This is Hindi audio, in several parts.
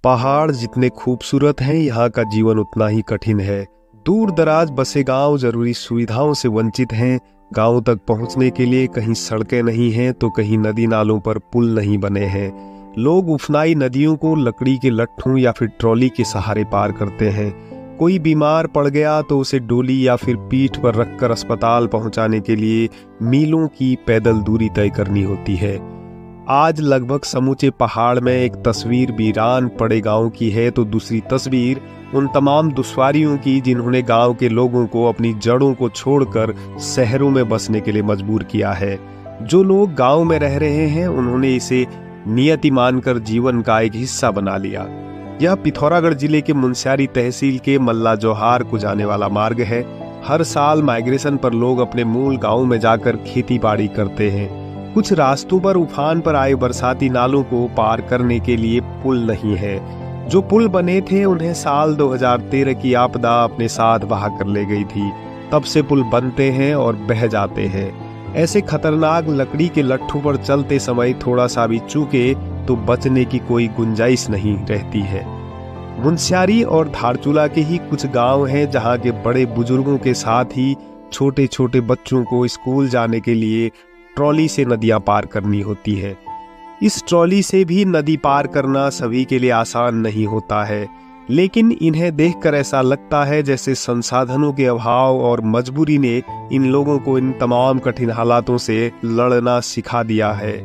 पहाड़ जितने खूबसूरत हैं, यहाँ का जीवन उतना ही कठिन है। दूर दराज बसे गांव जरूरी सुविधाओं से वंचित हैं। गांव तक पहुंचने के लिए कहीं सड़कें नहीं हैं तो कहीं नदी नालों पर पुल नहीं बने हैं। लोग उफनाई नदियों को लकड़ी के लट्ठों या फिर ट्रॉली के सहारे पार करते हैं। कोई बीमार पड़ गया तो उसे डोली या फिर पीठ पर रखकर अस्पताल पहुंचाने के लिए मीलों की पैदल दूरी तय करनी होती है। आज लगभग समूचे पहाड़ में एक तस्वीर वीरान पड़े गांव की है तो दूसरी तस्वीर उन तमाम दुश्वारियों की जिन्होंने गांव के लोगों को अपनी जड़ों को छोड़कर शहरों में बसने के लिए मजबूर किया है। जो लोग गांव में रह रहे हैं उन्होंने इसे नियति मानकर जीवन का एक हिस्सा बना लिया। यह पिथौरागढ़ जिले के मुनस्यारी तहसील के मल्ला जोहार को जाने वाला मार्ग है। हर साल माइग्रेशन पर लोग अपने मूल गांव में जाकर खेती बाड़ी करते हैं। कुछ रास्तों पर उफान पर आए बरसाती नालों को पार करने के लिए पुल नहीं है। जो पुल बने थे उन्हें साल 2013 की आपदा अपने साथ बहा कर ले गई थी। तब से पुल बनते हैं और बह जाते हैं। ऐसे खतरनाक लकड़ी के लट्ठों पर चलते समय थोड़ा सा भी चूके तो बचने की कोई गुंजाइश नहीं रहती है। मुनस्यारी और धारचूला के ही कुछ गांव हैं जहां के बड़े बुजुर्गों के साथ ही छोटे छोटे बच्चों को स्कूल जाने के लिए ट्रॉली से नदियां पार करनी होती है। इस ट्रॉली से भी नदी पार करना सभी के लिए आसान नहीं होता है, लेकिन इन्हें देखकर ऐसा लगता है जैसे संसाधनों के अभाव और मजबूरी ने इन लोगों को इन तमाम कठिन हालातों से लड़ना सिखा दिया है।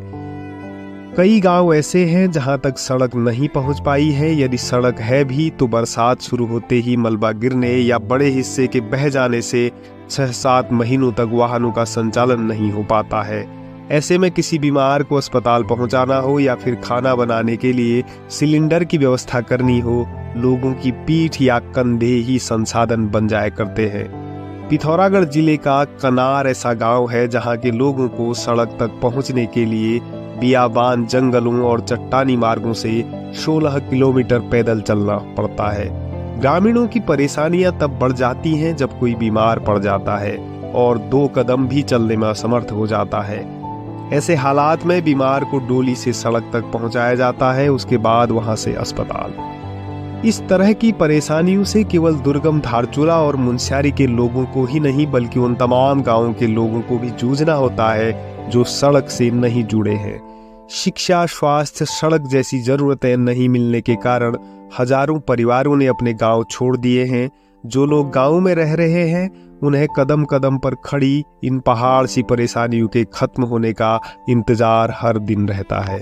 कई गांव ऐसे हैं जहां तक सड़क नहीं पहुंच पाई है। यदि सड़क है भी तो बरसात शुरू होते ही मलबा गिरने या बड़े हिस्से के बह जाने से 6-7 महीनों तक वाहनों का संचालन नहीं हो पाता है। ऐसे में किसी बीमार को अस्पताल पहुंचाना हो या फिर खाना बनाने के लिए सिलेंडर की व्यवस्था करनी हो, लोगों की पीठ या कंधे ही संसाधन बन जाया करते हैं। पिथौरागढ़ जिले का कनार ऐसा गांव है जहां के लोगों को सड़क तक पहुंचने के लिए बियाबान, जंगलों और चट्टानी मार्गों से 16 किलोमीटर पैदल चलना पड़ता है। ग्रामीणों की परेशानियां तब बढ़ जाती हैं जब कोई बीमार पड़ जाता है और 2 कदम भी चलने में असमर्थ हो जाता है। ऐसे हालात में बीमार को डोली से सड़क तक पहुंचाया जाता है, उसके बाद वहां से अस्पताल। इस तरह की परेशानियों से केवल दुर्गम धारचूला और मुनस्यारी के लोगों को ही नहीं बल्कि उन तमाम गांवों के लोगों को भी जूझना होता है जो सड़क से नहीं जुड़े हैं। शिक्षा, स्वास्थ्य, सड़क जैसी जरूरतें नहीं मिलने के कारण हजारों परिवारों ने अपने गांव छोड़ दिए हैं। जो लोग गांव में रह रहे हैं उन्हें कदम कदम पर खड़ी इन पहाड़ सी परेशानियों के खत्म होने का इंतजार हर दिन रहता है।